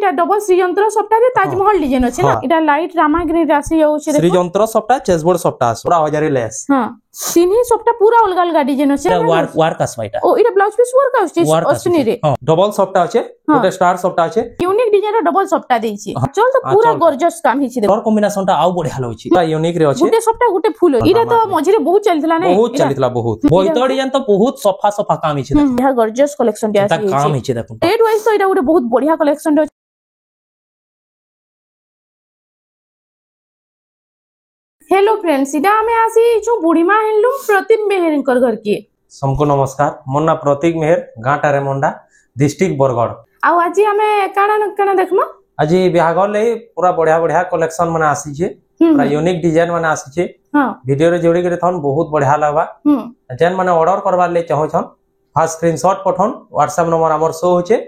এটা ডবল শ্রীযন্ত্র সফটওয়্যারে তাজমহল ডিজাইন আছে না এটা লাইট রামা গ্রিন রাশি যাচ্ছে দেখো শ্রীযন্ত্র সফটওয়্যার চেসবোর্ড সফটওয়্যার পুরা হজারি লেস হ্যাঁ সিনি সবটা পুরা অলগা অলগা ডিজাইন আছে ওয়ার্ক আসবা এটা ও এটা ব্লাউজ পিস ওয়ার্ক আছে অশ্বিনী রে ডবল সফটওয়্যার আছে গোটে স্টার সফটওয়্যার আছে ইউনিক ডিজাইন র ডবল সফটওয়্যার দেইছি চল তো পুরা গর্জিয়াস কাম হিছি দেখো কলর কম্বিনেশনটা আউ বঢ়িয়া লাগুছি পুরা ইউনিক রে আছে গোটে সফটওয়্যার গোটে ফুল এটা তো মঝিরে বহুত চলতলা না বহুত চলতলা বহুত বইতো ডিজাইন তো বহুত সফা সফা কাম হিছি দেখো এটা গর্জিয়াস কালেকশন দিয়া আছে কাম হিছি দেখো রেড ওয়াইজ তো এটা গোটে বহুত বঢ়িয়া কালেকশন রে हेलो फ्रेंड्स इटा हमें आसी जो बुढ़ीमा हैंडलूम प्रतीक मेहर घर के सबको नमस्कार मोर ना प्रतीक मेहर गाँटा रेमुंडा डिस्ट्रिक्ट बरगढ़ आउ आज हमें काना काना देखमा आज बिहाघर ले पूरा बढ़िया बढ़िया कलेक्शन माने आसी छे पूरा यूनिक डिजाइन माने आसी छे हां वीडियो रे जोड़ी के थन बहुत बढ़िया लागबा जेन माने ऑर्डर करबा ले चाहो छन फास्ट स्क्रीनशॉट पठन व्हाट्सएप नंबर हमर शो होचे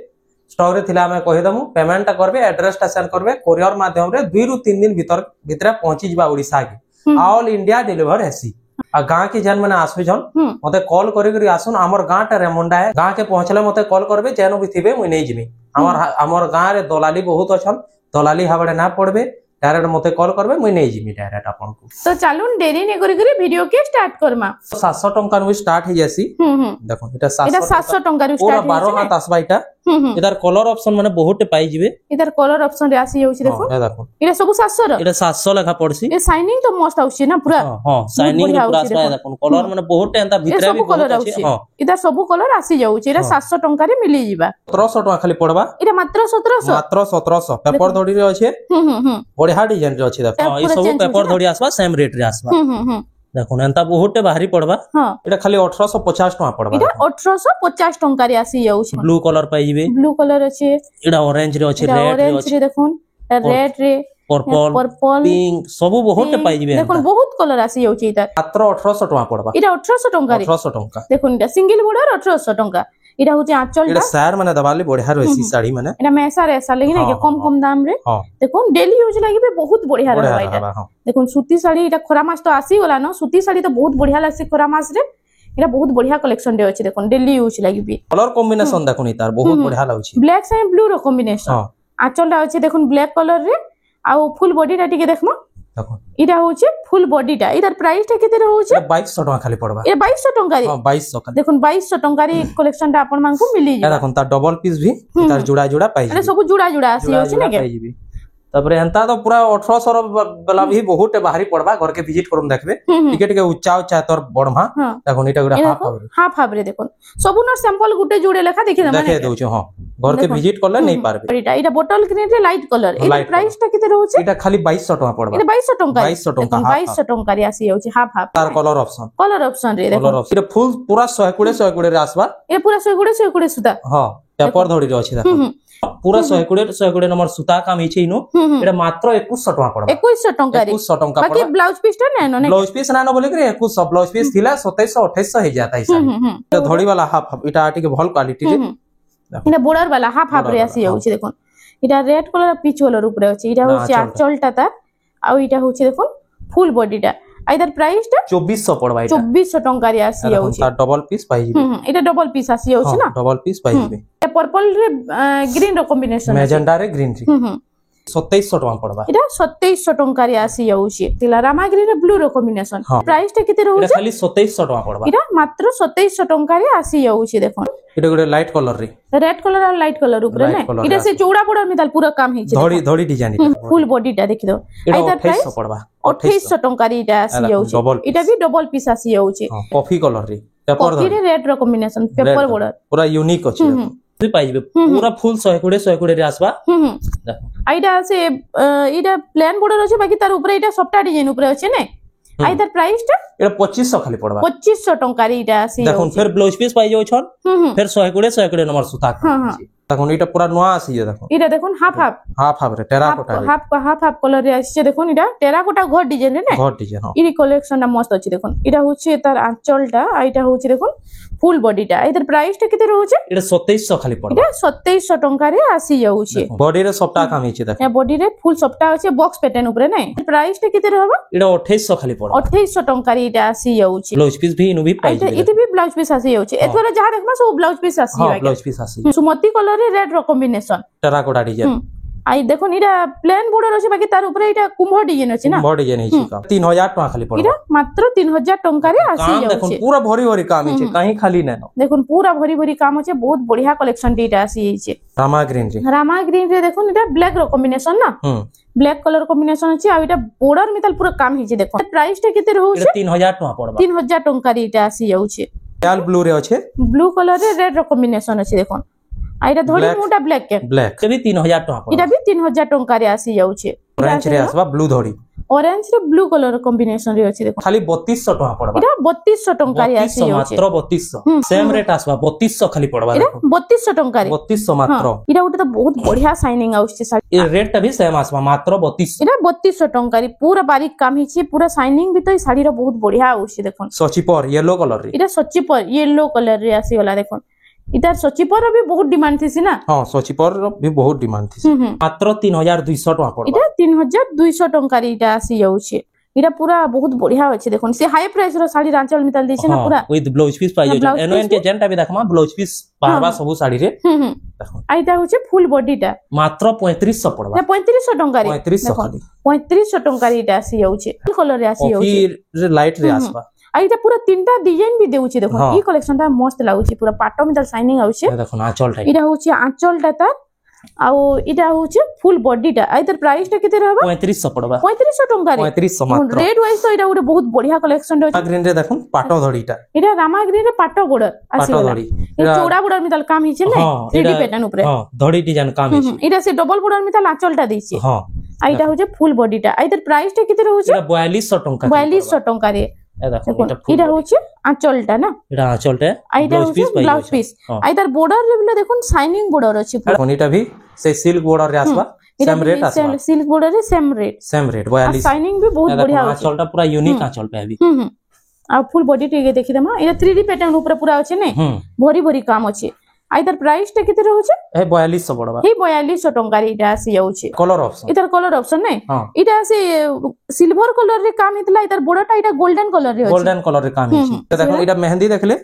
स्टॉक रे थिला हमें कहि दमु पेमेंट ता करबे एड्रेस ता सेंड करबे कोरियर माध्यम रे 2 रु 3 दिन भीतर पहुंची जबा ओडिसा के ऑल इंडिया डिलीवर हेसी आ गां के जन माने आसु जन मते कॉल करी आसुन हमर गां टा रेमुंडा है गां के पहुंचले मते कॉल करबे जेनो भी थिबे मुई नै जिमी हमर गां रे दलाली बहुत अछन दलाली हाबड़े ना पड़बे डायरेक्ट मते कॉल करबे मुई नै जिमी डायरेक्ट आपन को तो चलून देरी नै करी वीडियो के स्टार्ट करमा 700 टंका नु स्टार्ट हे जैसी देखो एटा 700 टंका नु स्टार्ट पूरा 12 हाथ आसबा एटा इधर कलर ऑप्शन माने बहुत पाई जिवे इधर कलर ऑप्शन रे आसी होछि देखो एटा सब 700 रो एटा 700 लेखा पड़सी ए शाइनिंग तो मस्त आउछि ना पूरा हां शाइनिंग पूरा आसबा देखो कलर माने बहुत एंता भितरे भी कलर आउछि हां इधर सब कलर आसी जाउछि एटा 700 टंका रे मिली जिबा 1700 टंका खाली पड़बा एटा मात्र 1700 पेपर धड़ी रे अछि बढ़िया डिजाइन रे अछि देखो ई सब पेपर धड़ी आसबा सेम रेट रे आसबा देखो एंता बहुत बाहरी पड़बा एटा खाली 1850 टका पड़बा एटा 1850 टका रे आसी जाउछि ब्लू कलर पाई जिवे ब्लू कलर अछि एटा ऑरेंज रे अछि रेड रे अछि देखो रेड रे पर्पल पिंक सब बहुत पाई जिवे देखो बहुत कलर आसी जाउछि एटा मात्र 1800 टका पड़बा एटा 1800 टका रे 1800 टका देखो एटा सिंगल बॉर्डर 1800 टका एटा होचे आंचल एटा सार माने दबाले बढ़िया रहसी साड़ी माने एटा मैसा रेसा लेकिन ना कम कम दाम रे देखो डेली यूज लागि भी बहुत बढ़िया रहबा एटा देखो सूती साड़ी एटा खरा मास तो आसी होला न सूती साड़ी तो बहुत बढ़िया लागसी खरा मास रे एटा बहुत बढ़िया कलेक्शन रे अछि देखो डेली यूज लागि भी कलर कॉम्बिनेशन देखो नी तार बहुत बढ़िया लागछि ब्लैक से ब्लू रो कॉम्बिनेशन आंचल रा अछि देखो ब्लैक कलर रे आ फुल बॉडी रा टिके देखमो देखो इटा होचे फुल बॉडी टा इधर प्राइस टा केते होचे 2200 टका खाली पड़बा ए 2200 टका रे हां 2200 देखो 2200 टका रे कलेक्शन टा आपन मान को मिली जे देखो ता डबल पीस भी तार जुड़ा जुड़ा पाई अरे सब जुड़ा जुड़ा आसी होचे ना के तबरे हंता तो पूरा 1800 वाला भी बहुत बाहरी पड़बा घर के विजिट करम देखबे टिके टिके उच्चा उच्चा तोर बड़मा देखो नीटा गुडा हाफ हाफ रे देखो सब न सैंपल गुटे जुड़े लेखा देखि देखे दउछ हां घर के विजिट करले नहीं पारबे एटा बोतल ग्रीन रे लाइट कलर ए प्राइस टा केते रहउछ एटा खाली 2200 टका पड़बा एटा 2200 टका 2200 टका 2200 टका रे आसी होछ हाफ हाफ तार कलर ऑप्शन रे देखो एटा फुल पूरा 120 रे आसबा ए पूरा 120 सुता हां पेपर धड़ी रे अछि देखो पूरा 120 नंबर सूता काम हिचे इनो एटा मात्र 2100 टका पड़बा 2100 टका रे 2100 टका पड़बा बाकी ब्लाउज पीस टा नै न ब्लाउज पीस ना न बोले कि 2100 ब्लाउज पीस थिला 2700 2800 हे जाता है सारी धड़ी वाला हाफ एटा आटी के भल क्वालिटी रे इना बॉर्डर वाला हाफ हाफ रे आसी जाउछि देखो इटा रेड कलर पिच कलर ऊपर अछि इटा होछि आंचल टा ता आ इटा होछि देखो फुल बॉडी टा इधर प्राइस टा 2400 पड़बा इटा 2400 टका रे आसी जाउछि ता डबल पीस पाई जिबे इटा डबल पीस आसी जाउछि ना डबल पीस पाई जिबे ए पर्पल रे ग्रीन रो कॉम्बिनेशन मैजेंडा रे ग्रीन रे 2700 टका पड़बा इटा 2700 टका रे आसी जाउछि तिला रामा ग्रीन रे ब्लू रो कॉम्बिनेशन प्राइस टा केते रहउछि इटा खाली 2700 टका पड़बा इटा मात्र 2700 टका रे आसी जाउछि देखो इटा गुडे लाइट कलर रे रेड कलर और लाइट कलर ऊपर ने इटा से चौड़ा बड़ा मिताल पूरा काम हिचे धड़ी धड़ी डिजाइन फुल बॉडी टा देखि दो इटा 2800 पड़बा 2800 टका रे इटा आसी जाउछि इटा भी डबल पीस आसी जाउछि कॉफी कलर रे पेपर कॉफी रे रेड रो कॉम्बिनेशन पेपर बॉर्डर पूरा यूनिक अछि भी पाई जिबे पूरा फुल 120 रे आसबा देखो आइडा से इटा प्लेन बॉर्डर अछि बाकी तार ऊपर इटा सॉफ्ट डिजाइन ऊपर अछि ने आइदर प्राइस टा एटा 2500 खाली पड़बा 2500 टका रे इटा आसी देखो फिर ब्लाउज पीस पाई जाउ छन फिर 120 नंबर सूता देखो इटा पूरा नवा आसी जे देखो इटा देखो हाफ हाफ रे टेराकोटा रे हाफ कलर रे आसी जे देखो इटा टेराकोटा घर डिजाइन रे ने घर डिजाइन हां इरी कलेक्शन टा मस्त अछि देखो इटा होछि तार आंचल टा इटा होछि देखो फुल बॉडी टा इधर प्राइस टा केते रहउछि एटा 2700 खाली पड़बा इटा 2700 टका रे आसी जाउछि बॉडी रे सप्ताह काम हिचे देखो ए बॉडी रे फुल सप्ताह अछि बॉक्स पैटर्न ऊपर नै प्राइस टा केते रहबा एटा 2800 खाली पड़बा 2800 टका रे इटा आसी जाउछि ब्लाउज पीस भी इनु भी पाई जे इते भी ब्लाउज पीस आसी जाउछि एतोरा जहा देखबा सब ब्लाउज पीस आसी हां ब्लाउज पीस आसी सुमती कलर रे रेड रो कॉम्बिनेशन टेराकोटा डिजाइन আই দেখুন এটা প্লেন বর্ডার আছে বাকি তার উপরে এটা কুম্ভ ডিজাইন আছে না কুম্ভ ডিজাইন ହେଇଛି কাম 3000 টাকা খালি পড়বা এটা মাত্র 3000 টঙ্কারে আসি কাম দেখুন যাচ্ছে পুরা ভরি ভরি কাম ହେଇଛି কাহি খালি নেন দেখুন পুরা ভরি ভরি কাম আছে বহুত বঢ়িয়া কালেকশন এটা আসি যাচ্ছে রামা গ্রিন রে রামা গ্রিন রে দেখুন এটা ব্ল্যাক র কম্বিনেশন না ব্ল্যাক কলর কম্বিনেশন আছে আর এটা বর্ডার মিতাল পুরা কাম ହେଇଛି দেখুন প্রাইসটা কেতে রহুছে এটা 3000 টাকা পড়বা 3000 টঙ্কারে এটা আসি যাচ্ছে রয়্যাল ব্লু রে আছে ব্লু কলর রে রেড র কম্বিনেশন আছে দেখুন আর এটা ধরি মুটা ব্ল্যাক কে ব্ল্যাক এটা 3000 টাকা পড়বা এটা भी 3000 টঙ্কারে আসি যাচ্ছে অরেঞ্জ রে আসবা ব্লু ধরি অরেঞ্জ রে ব্লু কলর কম্বিনেশন রে আছে দেখুন খালি 3200 টাকা পড়বা এটা 3200 টঙ্কারে আসি যাচ্ছে মাত্র 3200 সেম রেট আসবা 3200 খালি পড়বা এটা 3200 টঙ্কারে 3200 মাত্র এটা ওটা তো বহুত বঢ়িয়া শাইনিং আউছে শাড়ি এই রেটটা भी সেম আসবা মাত্র 3200 এটা 3200 টঙ্কারে পুরা বারিক কাম হিছে পুরা শাইনিং भी तो শাড়ির বহুত বঢ়িয়া আউছে দেখুন সচিপর ইয়েলো কালার রে এটা সচিপর ইয়েলো কালার রে আসি গলা দেখুন इधर सचिपर भी बहुत डिमांड थी ना हां सचिपर भी बहुत डिमांड थी मात्र 3200 टका पड़बा इटा 3200 टंका रे इटा आसी जाउछे इटा पूरा बहुत बढ़िया होछे देखोन से हाई प्राइस रो साड़ी रांचल मिताल दिछे ना पूरा विथ ब्लाउज पीस पाइ जाउ एनओएन के जेंटा भी देखमा ब्लाउज पीस बारबा सब साड़ी रे देखो आइटा होछे फुल बॉडीटा मात्र 3500 पड़बा 3500 टंका रे 3500 खाली 3500 टंका रे इटा आसी जाउछे कलर रे आसी जाउछे फिर लाइट रे आसबा आ इटा पूरा तीनटा डिजाइन भी देउछे देखो ई कलेक्शन ता मस्त लागुछे पूरा पाटो में शाइनिंग आउछे देखो आंचल टाइप इटा होछे आंचल टा तार आ इटा होछे फुल बॉडी टा आ इधर प्राइस टा केते रहबा 3500 पड़बा 3500 टंका रे 3500 मात्र रेट वाइज तो इटा गोटे बहुत बढ़िया कलेक्शन रे ग्रीन रे देखो पाटो धड़ीटा इटा रामा ग्रीन रे पाटो बॉर्डर आसी पाटो धड़ी ए चौड़ा बॉर्डर मिताल काम हिचे ने 3D पैटर्न ऊपर हां धड़ी डिजाइन काम हिचे इटा से डबल बॉर्डर मिताल आंचल टा देछि हां आ इटा होछे फुल बॉडी टा आ इधर प्राइस टा केते रहउछे 4200 टंका 4200 टंका रे देखो इटा होछे आंचलटा ना এটা আঁচলটা ব্লাউজ পিস আইদার বর্ডার রে বলে দেখুন শাইনিং বর্ডার আছে এখন এটা भी সেই সিল্ক বর্ডার রে আসবা সেম রেট আসবা সিল্ক বর্ডার রে সেম রেট 42 শাইনিং भी बहुत बढ़िया আছে আঁচলটা পুরা ইউনিক আঁচল पे अभी आ फुल बॉडी टिके देखि दमा এটা 3D पैटर्न ऊपर पूरा আছে ने भरी भरी काम আছে আইদার প্রাইস টা কেতে রহুছে এই 4200 পড়বা এই 4200 টঙ্কা রে এটা আসি যাଉଛି কলর অপশন এটার কলর অপশন নাই এটা আছে সিলভার কলর রে কাম হিতলা এটার বড়টা এটা গোল্ডেন কলর রে আছে গোল্ডেন কলর রে কাম হিছে দেখো এটা মেহেন্দি দেখলে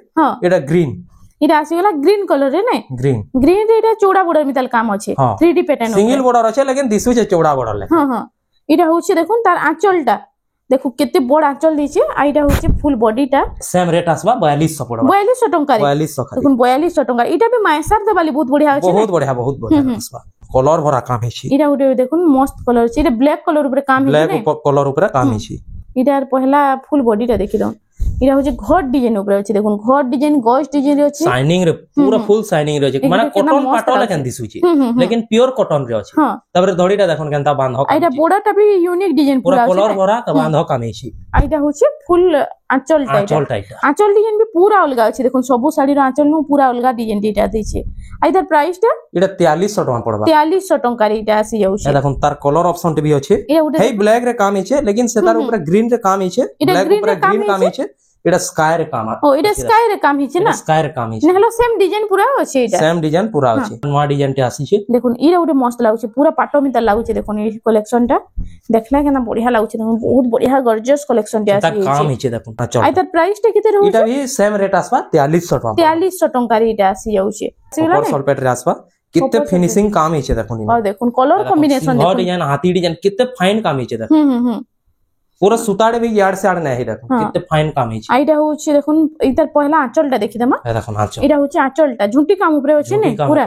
এটা গ্রিন এটা আসি গলা গ্রিন কলর রে নাই গ্রিন গ্রিন রে এটা চৌড়া বর্ডার মিতাল কাম আছে 3D पैटर्न सिंगल बॉर्डर আছে लेकिन दिसुছে চৌড়া বর্ডর লে এটা হচ্ছে দেখুন তার আঁচলটা দেখো কেতে বড় আঁচল দিছে আর এটা হচ্ছে ফুল বডিটা সেম রেট আসবা 4200 পড়বা 4200 টঙ্কা রে 4200 খালি দেখুন 4200 টঙ্কা এটা भी মাইসার দেবালি বহুত বঢ়িয়া আছে বহুত বঢ়িয়া আসবা কলর ভরা কাম হিছে এটা ওটা দেখুন মস্ত কলর আছে এটা ব্ল্যাক কলর উপরে কাম হিছে ব্ল্যাক কলর উপরে কাম হিছে এটার পহলা ফুল বডিটা দেখি দাও এটা হচ্ছে ঘর ডিজাইন উপরে আছে দেখুন ঘর ডিজাইন গজ ডিজাইন আছে শাইনিং রে পুরো ফুল শাইনিং রে আছে মানে কটন পাটো লেখেন দিসুছি लेकिन प्योर कॉटन रे আছে তারপরে ধড়িটা দেখুন কেনতা বাঁধ এটা বড়টা भी यूनिक डिजाइन পুরো কলর ভরা তো বাঁধ কামেছি এটা হচ্ছে ফুল আঁচলটা আঁচল ডিজাইন भी पूरा अलगा আছে দেখুন সবু শাড়ির আঁচল নু পুরা अलगा ডিজাইন দিটা দিছে আইদার প্রাইসটা এটা 4300 টাকা পড়বা 4300 টাকা রে এটা আসি যাଉଛି দেখুন তার কলর অপশন টি भी আছে হেই ব্ল্যাক রে কাম আছে लेकिन সেটার উপরে গ্রিন রে কাম আছে ব্ল্যাক উপরে গ্রিন কাম আছে এটা স্কাই রে কাম ও এটা স্কাই রে কাম হিছে না স্কাই রে কাম হিছে নহলো সেম ডিজাইন পুরা আছে এটা সেম ডিজাইন পুরা আছে নয়া ডিজাইনটি আসিছে দেখুন ইরা ওটা মস্ত লাগুছে পুরা পাটো মিতা লাগুছে দেখুন এই কালেকশনটা দেখলা কেনা বঢ়িয়া লাগুছে দেখুন বহুত বঢ়িয়া গর্জিয়াস কালেকশনটি আছে এটা কাম হিছে দেখুন আই তার প্রাইসটা কেতে রহুছে এটা भी সেম রেট আসবা 4300 টাকা 4300 টাকা রে এটা আসি যাଉଛି और सॉल्पेट रे আসবা कितने फिनिशिंग काम हिचे देखुन और देखुन कलर कॉम्बिनेशन देखुन डिजाइन हाथी डिजाइन कितने फाइन काम हिचे देखुन पूरा सुताड़े भी यार्ड से आड़ नहीं देखो कितने फाइन काम हिचे आइडा होछि देखुन इधर पहला आंचलटा देखि दमा ए देखुन आंचल एटा होछि आंचलटा झुंटी काम ऊपर होछि ने पूरा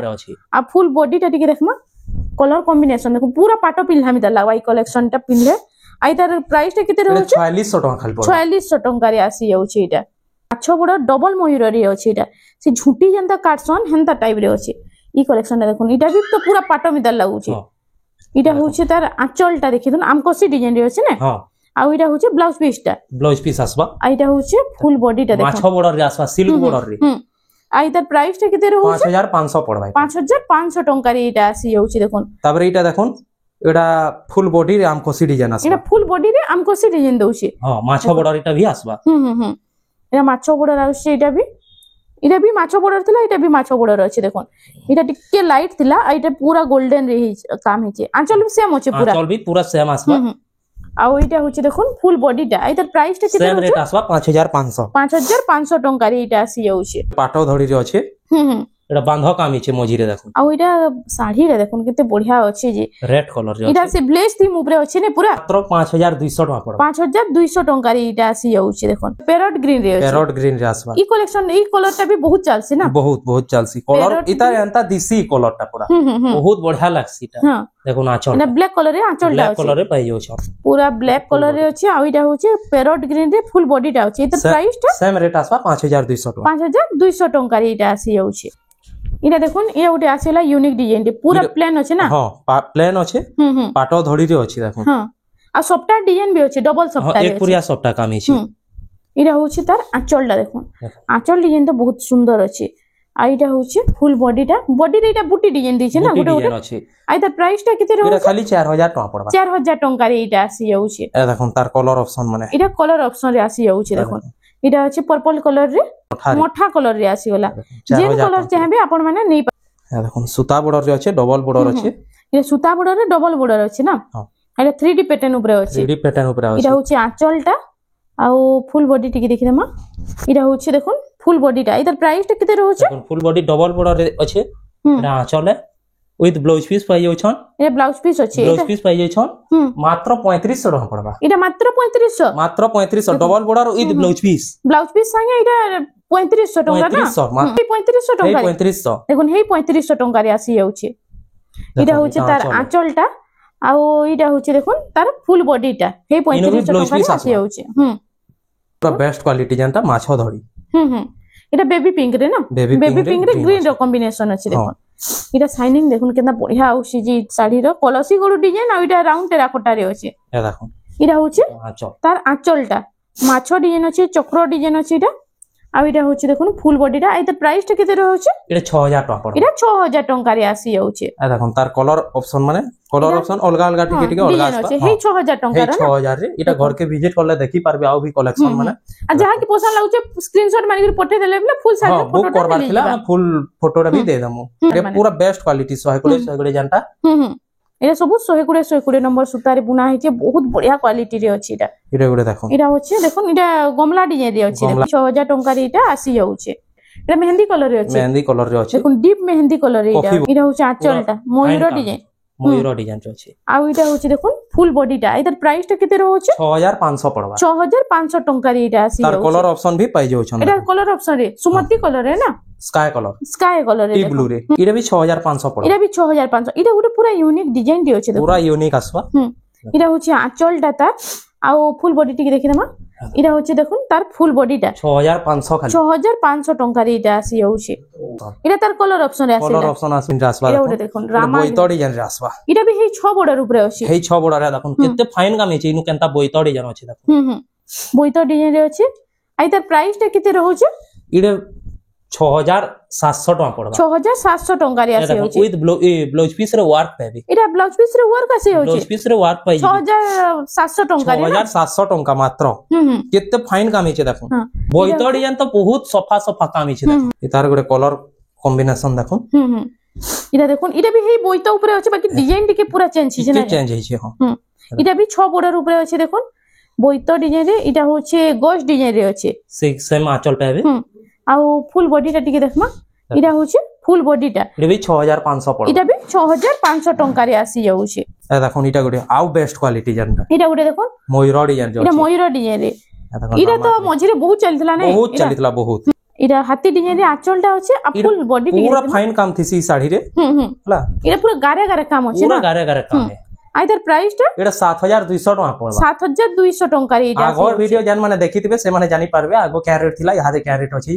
आ फुल बॉडीटा टिके देखमा कलर कॉम्बिनेशन देखो पूरा पाटो पिल्हा मिदा लागवा ई कलेक्शनटा पिनले आइदार प्राइसटा केते रहउछि 4600 टका खाली 4600 टका रे आसी जाउछि एटा आछो बड़ डबल मयूर रे अछि एटा से झुंटी जंता काटसन हेंता टाइप रे अछि ई कलेक्शनटा देखुन एटा भी तो पूरा पाटो मिदा लागुछि एटा होछि तार आंचलटा देखि दन आमकोसी डिजाइन रे अछि ने हां आ इटा होचे ब्लाउज पीसटा ब्लाउज पीस आसबा आ इटा होचे फुल बॉडीटा देखो माछो बॉर्डर रे आसबा सिल्क बॉर्डर रे आ इधर प्राइसटा केते रहउचे 5500 पड़बा 5500 टंका रे इटा आसी जाउची देखोन ताबरे इटा देखोन एटा फुल बॉडी रे आमकोसी डिजाइन आसबा एटा फुल बॉडी रे आमकोसी डिजाइन दउची हां माछो बॉर्डर इटा भी आसबा एटा माछो बॉर्डर आउची इटा भी माछो बॉर्डर थिला इटा भी माछो बॉर्डर अछि देखोन इटा टिके लाइट थिला आ इटा पूरा गोल्डन रे काम हिचे आंचल भी सेम अछि पूरा आंचल भी पूरा सेम आसबा आउ इटा होची देखुन फुल बॉडीटा इधर प्राइसटा केते सेम रेट आसबा 5500 5500 टंका रे इटा आसी जाउची पाटो धड़ी रे अछि এটা বাঁধ কাম আছে মঝিরে দেখুন আর এটা শাড়ি রে দেখুন কেতে বঢ়িয়া আছে যে রেড কলর যে এটা সে ব্লেজ থিম উপরে আছে না পুরা মাত্র 5200 টাকা পড়বা 5200 টঙ্কার এটা আসি যাଉଛି দেখুন প্যারট গ্রিন রে আছে প্যারট গ্রিন রে আসবা এই কালেকশন এই কলরটা भी बहुत চালছে না বহুত চালছি কলর এটা এন্তা দিছি কলরটা পুরা বহুত বঢ়িয়া লাগছি এটা দেখুন আঁচল এটা ব্ল্যাক কলর রে আঁচলটা ব্ল্যাক আছে কলরে পাই যাଉଛି পুরা ব্ল্যাক কলর রে আছে আর এটা হচ্ছে প্যারট গ্রিন রে ফুল বডিটা আছে এটার প্রাইসটা সেম রেট আসবা 5200 টাকা 5200 টঙ্কার এটা আসি যাଉଛି এটা দেখুন এটা ওটা আসেলা ইউনিক ডিজাইন রে পুরা প্লেন আছে না হ্যাঁ প্লেন আছে পাটো ধড়ি রে আছে দেখুন হ্যাঁ আর সবটা ডিজাইন भी আছে ডবল সবটা এক পুরিয়া সবটা কামি আছে এটা হচ্ছে তার আঁচলটা দেখুন আঁচল ডিজাইন তো বহুত সুন্দর আছে আর এটা হচ্ছে ফুল বডিটা এটা বুটি ডিজাইন দিয়েছে না গোটে গোটে আর তার প্রাইসটা কেতে রহছে এটা খালি 4000 টাকা পড়বা 4000 টঙ্কার এটা আসি যাচ্ছে এ দেখুন তার কলর অপশন মানে এটা কলর অপশন রে আসি যাচ্ছে দেখুন এটা হচ্ছে পার্পল কলর রে মোটা কলর রে আসি গলা যে কলর চাইবে আপন মানে নেই দেখুন সুতা বর্ডর রে আছে ডবল বর্ডর আছে এটা সুতা বর্ডর রে ডবল বর্ডর আছে না এটা 3D প্যাটার্ন উপরে আছে 3D প্যাটার্ন উপরে আছে এটা হচ্ছে আঁচলটা আর ফুল বডি টিকে দেখি দেমা এটা হচ্ছে দেখুন ফুল বডিটা এটার প্রাইসটা কেতে রহছে দেখুন ফুল বডি ডবল বর্ডর আছে এটা আঁচলে উইথ ব্লাউজ পিস পাই যাউছন এটা ব্লাউজ পিস আছে ব্লাউজ পিস পাই যাউছন মাত্র 3500 টাকা পড়বা এটা মাত্র 3500 মাত্র 3500 double border with blouse piece সঙ্গে এটা 3500 টাকা না 3500 টাকা 3500 দেখুন হেই 3500 টাকারে আসি যাচ্ছে এটা হচ্ছে তার আঁচলটা আর এটা হচ্ছে দেখুন তার ফুল বডিটা হেই 3500 টাকারে আসি যাচ্ছে পুরো বেস্ট কোয়ালিটি জানতা মাছ ধরি এটা বেবি পিঙ্ক রে না বেবি পিঙ্ক রে গ্রিন র কম্বিনেশন আছে দেখুন এটা শাইনিং দেখুন কেনা বঢ়িয়া আউছি জি শাড়ির কলসি গড়ু ডিজাইন আর এটা রাউন্ড টেরাকোটা রে আছে এ দেখুন এটা হচ্ছে তার আঁচলটা মাছ ডিজাইন আছে চক্র ডিজাইন আছে এটা আর এটা হচ্ছে দেখুন ফুল বডিটা এটা প্রাইসটা কেতে রহছে এটা 6000 টাকা পড়বে এটা 6000 টাকারে আসি যাচ্ছে এ দেখুন তার কলর অপশন মানে কলর অপশন অলগা অলগা টিকে অলগা আছে হেই 6000 টাকা না 6000 রে এটা ঘরকে ভিজিট করলে দেখি পারবে আউ ভি কালেকশন মানে আর যাহা কি পছন্দ লাগুছে স্ক্রিনশট মারি করে পঠে দেলে বলে ফুল সাইজ ফটোটা বুক করবার ଥିଲା ফুল ফটোটা भी दे दमु এটা পুরা বেস্ট কোয়ালিটি 100 জানতা এটা সবু 120 নম্বর সুতারে বুনা হইছে বহুত বঢ়িয়া কোয়ালিটি রে আছে এটা গুলো দেখুন এটা হচ্ছে দেখুন এটা গমলা ডিজাইন রে আছে 6000 টাকার এটা আসি যাচ্ছে এটা মেহেন্দি কলর রে আছে দেখুন ডিপ মেহেন্দি কলর এটা হচ্ছে আঁচলটা ময়ূর ডিজাইন আছে আর এটা হচ্ছে দেখুন ফুল বডিটা এটার প্রাইসটা কেতে রহছে 6500 পড়বা 6500 টাকার এটা আসি তার কলর অপশন भी পাই যাউছন এটা কলর অপশন রে সুমতি কলর রে না স্কাই কলর রে ব্লু রে এটা भी 6500 পড়বা এটা भी 6500 এটা ଗୋଟେ পুরা ইউনিক ডিজাইন দি আছে পুরা ইউনিক আসবা এটা হচ্ছে আঁচলটা তার আর ফুল বডি টিকে দেখি দেমা এটা হচ্ছে দেখুন তার ফুল বডিটা 6500 খালি 6500 টাকার এটা আসি যাচ্ছে এটা তার কলর অপশন রে আছে কলর অপশন আছে আসবা এটা দেখুন রামা বইতো ডিজাইন রে আসবা এটা भी হেই 6 বর্ডার উপরে আছে হেই 6 বর্ডার দেখুন কেতে ফাইন কাম আছে ইনু কেনতা বইতো ডিজাইন আছে দেখুন বইতো ডিজাইন রে আছে আই তার প্রাইসটা কেতে রহছে এটা 6700 টাকা পড়বা 6700 টাকা রে আছে হচ্ছে উইথ ব্লাউজ পিস রে ওয়ার্ক পাবে এটা ব্লাউজ পিস রে ওয়ার্ক আছে হচ্ছে ব্লাউজ পিস রে ওয়ার্ক পাই 6700 টাকা রে 6700 টাকা মাত্র কেতে ফাইন কাম আছে দেখুন বইতো ডিজাইন তো বহুত সফা কাম আছে দেখুন এটার গরে কলর কম্বিনেশন দেখুন এটা দেখুন এটা भी হেই বইতো উপরে আছে বাকি ডিজাইন টিকে পুরা চেঞ্জ হইছে না চেঞ্জ হইছে হ্যাঁ এটা भी 6 বর্ডার উপরে আছে দেখুন বইতো ডিজাইন রে এটা হচ্ছে গোশ ডিজাইন রে আছে সেম আঁচল পাবে ଆଉ ফুল বডিটা টিকে দেখমা এটা হচ্ছে ফুল বডিটা এটা भी 6500 পড়বে এটা भी 6500 টাকারে আসি যাଉଛି এ দেখুন এটা গড়ে আউ বেস্ট কোয়ালিটি জানতা এটা গড়ে দেখুন ময়ূর ডিজাইন এটা ময়ূর ডিজাইন রে এটা তো মঝিরে বহুত চলতলা না বহুত চলতলা বহুত এটা হাতি ডিজাইন রে আঁচলটা আছে আর ফুল বডি টিকে পুরা ফাইন কাম থিসি শাড়ি রে হলা এটা পুরো গারে গারে কাম আছে না পুরা গারে কাম है আই তার প্রাইসটা এটা 7200 টাকা পড়বা 7200 টাকার এটা আগর ভিডিও জান মানে দেখিতিবে সে মানে জানি পারবে আগো ক্যারেট থিলা ইহাদে ক্যারেট আছে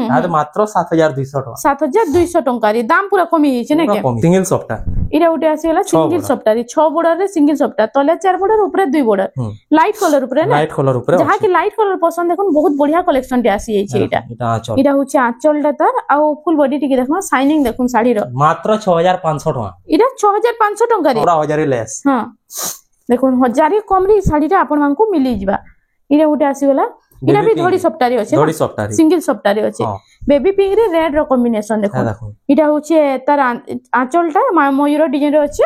ইহাদে মাত্র 7200 টাকা 7200 টাকার দাম পুরো কমি হইছে না কি সিঙ্গেল সফটটা এটা উঠে আসি গলা সিঙ্গেল সফটটা 6 বর্ডার রে সিঙ্গেল সফটটা তলে 4 বর্ডার উপরে 2 বর্ডার লাইট কালার উপরে না লাইট কালার উপরে যাহা কি লাইট কালার পছন্দ দেখুন বহুত বঢ়িয়া কালেকশন টি আসি যাইছে এটা হচ্ছে আঁচলটা তার আর ফুল বডি টিকে দেখুন শাইনিং দেখুন শাড়ির মাত্র 6500 টাকা এটা 6500 টাকা রে পুরা 1000 লেস হ্যাঁ দেখুন 1000 কম রে শাড়িটা আপন মানকু মিলি যিবা এটা উঠে আসি গলা এটা भी ধড়ি সফটারি আছে ধড়ি সফটারি সিঙ্গেল সফটারি আছে বেবি পিঙ্ক রে রেড র কম্বিনেশন দেখুন এটা হচ্ছে তার আঁচলটা ময়ূর ডিজাইন রে আছে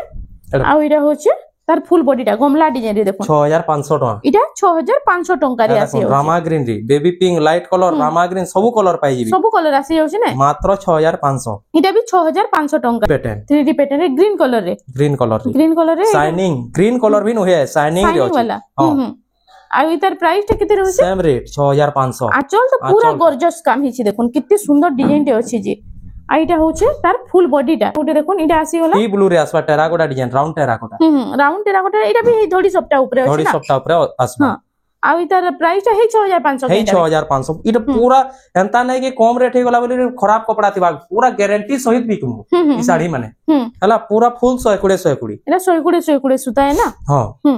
আর এটা হচ্ছে तार फुल बॉडीटा गमला डिजाइन रे देखो 6500 टका इटा 6500 टका रे आसी रामा ग्रीन रे baby pink light colour Rama green सब कलर पाई जिबी सब कलर आसी जाउछ ने मात्र 6500 इटा भी 6500 टका पैटर्न 3D पैटर्न रे ग्रीन कलर रे शाइनिंग ग्रीन कलर भी होय शाइनिंग रे वाला आ इतार प्राइस टा केते रहउछ सेम रेट 6500 आचल तो पूरा गॉर्जियस काम हिची देखोन कितने सुंदर डिजाइन टे अछि जे आइटा होचे तार फुल बॉडीटा ओटे देखोन इटा आसी होला टी ब्लू रे आसबा टेराकोटा डिजाइन राउंड टेराकोटा इटा भी धोडी सप्ता ऊपर अछि धोडी सप्ता ऊपर आसबा हां आ इतार प्राइस टा हे 6500 हे 6500 इटा पूरा एंता नै के कम रेट हे गला बोली खराब कपड़ा थिबा पूरा गारंटी सहित बिकमु ई साड़ी माने हला पूरा फुल 120 एटा 120 सुता है ना हां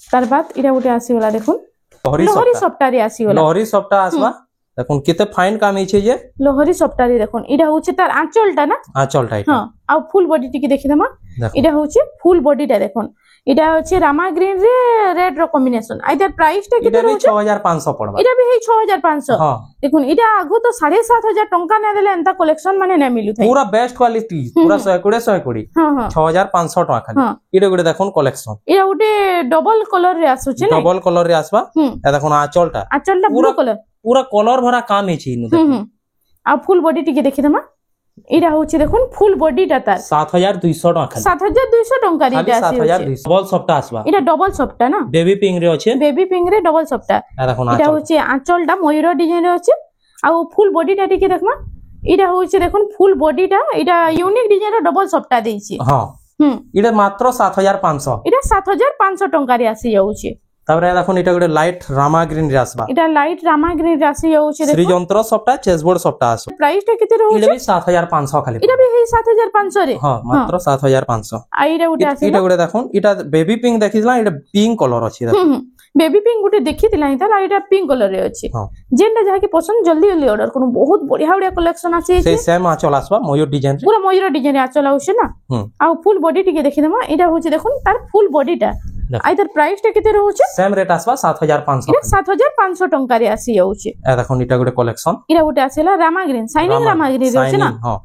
तार बाद इटा ओटे आसी होला देखोन लोहरी सप्ता रे आसी होला लोहरी सप्ता आसबा देखोन केते फाइन काम हिचे जे लोहरी सप्ता रे देखोन इटा होचे तार आंचलटा ना आंचलटा हां आ फुल बॉडी टिके देखि दमा इटा होचे फुल बॉडीटा देखोन इटा होचे रामा ग्रीन रे रेड रो कॉम्बिनेशन आइदर प्राइस टा केते होचे 6500 पड़बा इटा भी हे 6500 हां देखोन इटा आगु तो 7500 टंका नै देले एंता कलेक्शन माने नै मिलु थाई पूरा बेस्ट क्वालिटी पूरा 120 हां हां 6500 टका खाली इटा गुडे देखोन कलेक्शन इटा उटे डबल कलर रे आसुचे ने डबल कलर रे आसबा ए देखोन आंचलटा ब्लू कलर पूरा कलर भरा काम हे छी आ फुल बॉडी टिके देखि दमा इरा होची देखुन फुल बॉडीटा तार 7200 टका 7200 टका रे इटा 7200 डबल सप्ता आसबा इटा डबल सप्ता ना बेबी पिंक रे अछि बेबी पिंक रे डबल सप्ता इटा होची आंचलटा मयूर डिजाइन रे अछि आ फुल बॉडीटा टिके देखमा इटा होची देखुन फुल बॉडीटा इटा यूनिक डिजाइन रे डबल सप्ता देछि हां इटा मात्र 7500 इटा 7500 टका रे आसी जाउछि ताबरे देखोन इटा गुडे लाइट रामा ग्रीन रे आसबा इटा लाइट रामा ग्रीन रे आसी जाउछि श्री यंत्र सप्ता चेसबोर्ड सप्ता आसो प्राइस टा केते रहउछि इटा भी 7500 खाली इटा भी हे 7500 रे हां मात्र 7500 आ इटा उटे आसी इटा गुडे देखोन इटा बेबी पिंक देखिसला इटा पिंक कलर अछि देखो बेबी पिंक गुटे देखितिला इता इटा पिंक कलर रे अछि जेंडा जाके पसंद जल्दी जल्दी ऑर्डर करू बहुत बढ़िया बढ़िया कलेक्शन आसी से सेम आचल आसबा मयूर डिजाइन पूरा मयूर डिजाइन आचल आउछ ना आ फुल बॉडी टिके देखिदमा इटा होछि देखुन तार फुल बॉडीटा आइदर प्राइस टा केते रहउछि सेम रेट आसबा 7500 इटा 7500 टंका रे आसी जाउछि ए देखोन इटा गुटे कलेक्शन इटा गुटे आसीला Rama green shining Rama green रे अछि ना हां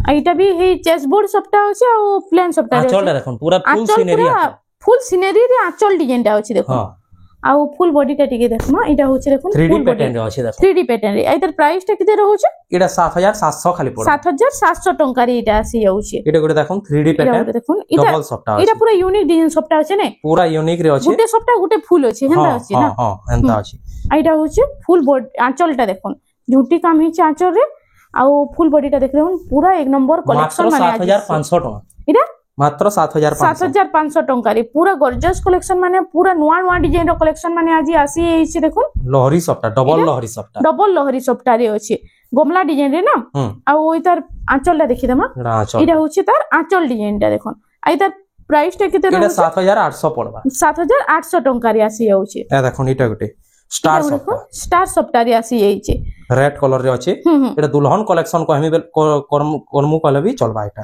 आ इटा भी हे चेसबोर्ड सप्ता अछि आ प्लेन सप्ता रे आचल देखोन पूरा फुल सीनरी रे आचल डिजाइन टा अछि देखो आ फुल बॉडी टा टिके देखमा इटा होछि देखुन 3D पैटर्न रे अछि देखो 3D पैटर्न रे आइदर प्राइस टा केते रहउछि इटा 7700 खाली पड़ 7700 टंका रे इटा आसी जाउछि इटा गुटे देखुन 3D पैटर्न देखुन डबल सप्ता इटा पूरा यूनिक डिजाइन सप्ता अछि ने पूरा यूनिक रे अछि गुटे सप्ता गुटे फुल अछि हेंदा अछि ना हां हेंदा अछि आइटा होछि फुल बॉडी आंचलटा देखुन झूठी काम हिच आंचल रे आ फुल बॉडीटा देख देखुन पूरा एक नंबर कलेक्शन माने 7500 टका इटा मात्र 7500 टंका रे पूरा गॉर्जियस कलेक्शन माने पूरा नुआ नुआ डिजाइन रो कलेक्शन माने आजी आसी एछि देखुन लोहरी सप्ता डबल लोहरी सप्ता रे अछि गमला डिजाइन रे ना आ ओइ तार आंचलटा देखि दमा इटा होछि तार आंचल डिजाइनटा देखुन आइ तार प्राइस टा केते रहउ 7800 पड़बा 7800 टंका रे आसी जाउछि ए देखुन इटा गुटे स्टार सप्ता रे आसी एछि रेड कलर रे अछि एटा दुल्हन कलेक्शन को हमी करमु कहले भी चलबा इटा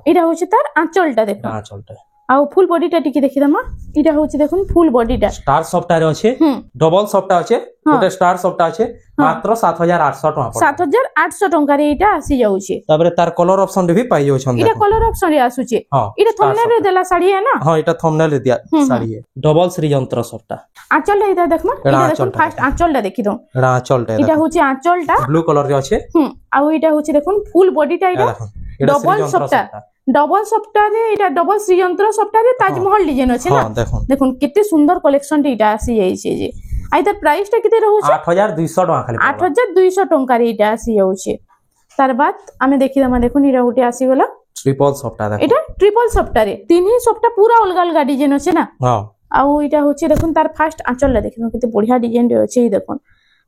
इटा होछि तार आंचलटा देखो आंचलटा आ फुल बॉडीटा टिके देखिदमा इटा होछि देखुन फुल बॉडीटा स्टार सप्ता रे अछि डबल सप्ता अछि गोटे स्टार सप्ता अछि मात्र 7800 टका 7800 टका रे इटा आसी जाउछि तबरे तार कलर ऑप्शन रे भी पाइ जाउ छन इटा कलर ऑप्शन रे आसुछि इटा थंबनेल रे देला साड़ी है ना हां इटा थंबनेल रे दिया साड़ी है डबल श्री यंत्र सप्ता आंचलटा इटा देखमा इटा देखुन फास्ट आंचलटा देखि दो एडा आंचलटा इटा होछि आंचलटा ब्लू कलर रे अछि आ इटा होछि देखुन फुल बॉडीटा इटा डबल सप्ता रे इटा डबल श्री यंत्र सप्ता रे ताजमहल डिजाइन अछि ना देखुन केते सुंदर कलेक्शन इटा आसी जाई छै जे आइ तार प्राइस टा केते रहउ छै 8200 टका खाली 8200 टका रे इटा आसी जाउ छै तार बाद आमे देखि दमा देखुन इरा उटे आसी गेला ट्रिपल सप्ता देखो इटा ट्रिपल सप्ता रे तीन ही सप्ता पूरा अलग अलग डिजाइन अछि ना हां आ इटा होछि देखुन तार फास्ट आंचल देखिनो केते बढ़िया डिजाइन रे अछि देखुन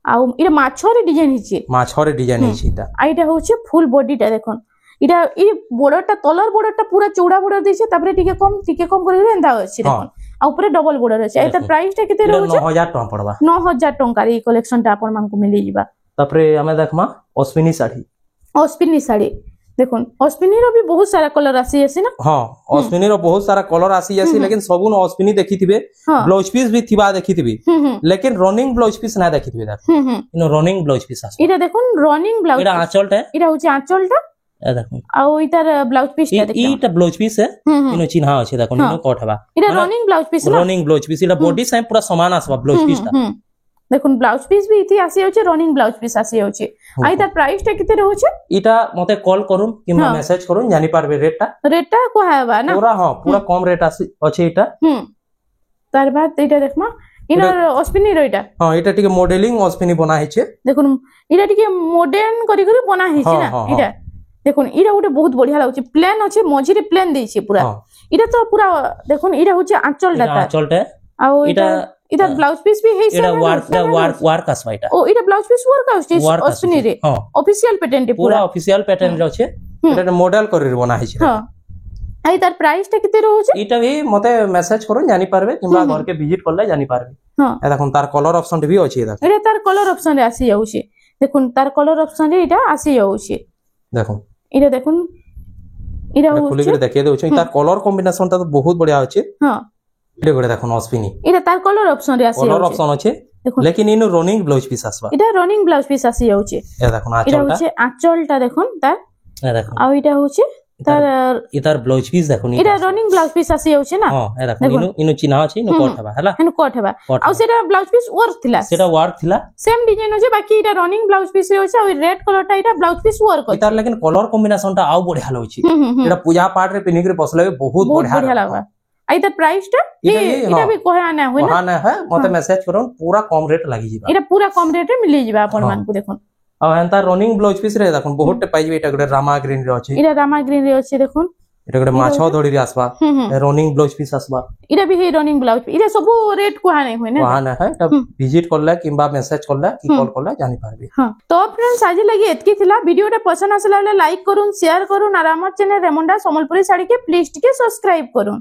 आ इरा माछरे डिजाइन हिछि माछरे डिजाइन हिछि इटा आइटा होछि फुल बॉडीटा देखुन इटा ई बॉर्डरटा तलर बॉर्डरटा पूरा चौड़ा बॉर्डर दैछे तापरे टिके कम करे एंदा अछि देखुन आ ऊपर डबल बॉर्डर अछि एता प्राइस टा केते रहउ छै 9000 टका पड़बा 9000 टका रे कलेक्शन टा आपन मान को मिली जिबा तापरे हमें देखमा अश्विनी साड़ी देखुन अश्विनी रो भी बहुत सारा कलर आसी अछि ना हां अश्विनी रो बहुत सारा कलर आसी अछि लेकिन सबुन अश्विनी देखिथिबे ब्लाउज पीस भी थिबा देखिथिबे लेकिन रनिंग ब्लाउज पीस ना देखिथिबे इन रनिंग ब्लाउज पीस आसी इटा देखुन रनिंग ब्लाउज इटा आंचलटा इटा होछि आंचलटा ए देखो आउ इतार ब्लाउज पीस टा देखो इटा ब्लाउज पीस है इनो चिन्हा अछि देखो इनो कट हबा इटा running blouse piece running blouse piece इटा बॉडी साइज पूरा समान आसबा ब्लाउज पीस टा देखो ब्लाउज पीस भी इति आसी होचे रनिंग ब्लाउज पीस आसी होचे आ इतार प्राइस टा किते रहउचे इटा मते कॉल करूं किमा मेसेज करूं जानि पारबे रेट टा को हैबा ना पूरा हां पूरा कम रेट आसी अछि इटा तार बाद इटा देखमा इनर अस्पिनी रइटा हां इटा टिके मॉडलिंग अस्पिनी बना हिचे देखो इटा टिके मॉडर्न करी करी बना हिचे ना इटा देखो इटा गोटे बहुत बढ़िया लागुचे प्लेन अछि मझी रे प्लेन देछि पूरा इटा तो पूरा देखो इटा होचे आंचल टा आ इटा इटा ब्लाउज पीस भी है इटा वर्क आसबा इटा ओ इटा ब्लाउज पीस वर्क आउचे अस्पिनी रे ऑफिशियल पैटर्न पूरा ऑफिशियल पैटर्न रे अछि इटा मॉडल करी बना हिचे हां आई तार प्राइस टा किते रहउचे इटा भी मते मेसेज करू जानि पारबे किबा घर के विजिट करले जानि पारबे हां ए देखो तार कलर ऑप्शन भी अछि इटा तार कलर ऑप्शन रे आसी जाउचे देखो तार कलर ऑप्शन रे इटा आसी जाउचे देखो इटा देखो इटा खुली के देखे देउछ तार कलर कॉम्बिनेशन ता तो बहुत बढ़िया अछि हां इटा गोटे देखो अस्पिनी इटा तार कलर ऑप्शन रे आसी कलर ऑप्शन अछि लेकिन इनो रनिंग ब्लाउज पीस आसबा इटा रनिंग ब्लाउज पीस आसी जाउचे ए देखो आंचल टा देखो तार ए देखो आ इटा होचे तार इतार ब्लाउज पीस देखो इटा रनिंग ब्लाउज पीस आसी जाउचे ना हां ए देखो इनो चिन्हा अछि इनो कट हबा हला इनो कट हबा आ सेटा ब्लाउज पीस वर्क थिला सेटा वर्क थिला सेम डिजाइन होचे बाकी इटा रनिंग ब्लाउज पीस रे होचे आ रेड कलर टा इटा ब्लाउज पीस वर्क इतार लेकिन कलर कॉम्बिनेशन टा आउ बढ़िया होची इटा पूजा पाठ रे पिनिक रे बसले बहुत बढ़िया लागबा आई त प्राइस टा इटा भी कोहा ना होय ना ना है मते मेसेज करो पूरा कम रेट लागि जिबा इटा पूरा कम रेट रे मिली जिबा अपन मान को देखो आ एंता रनिंग ब्लाउज पीस रे देखो बहुत टे पाइबे इटा गडे रामा ग्रीन रे अछि इटा रामा ग्रीन रे अछि देखो इटा गडे माछो धोड़ी रे आसबा रनिंग ब्लाउज पीस आसबा इटा भी हे रनिंग ब्लाउज इटा सब रेट कोहा नै होय ना कोहा ना है तब विजिट करला किबा मेसेज करला कि कॉल करला जानि पारबे हां तो फ्रेंड्स आज लगी एतकी थिला वीडियोटा पसंद आसला लाइक करूं शेयर करूं और हमर चैनल रेमुंडा संबलपुरी साड़ी के प्लीज टिके सब्सक्राइब करूं।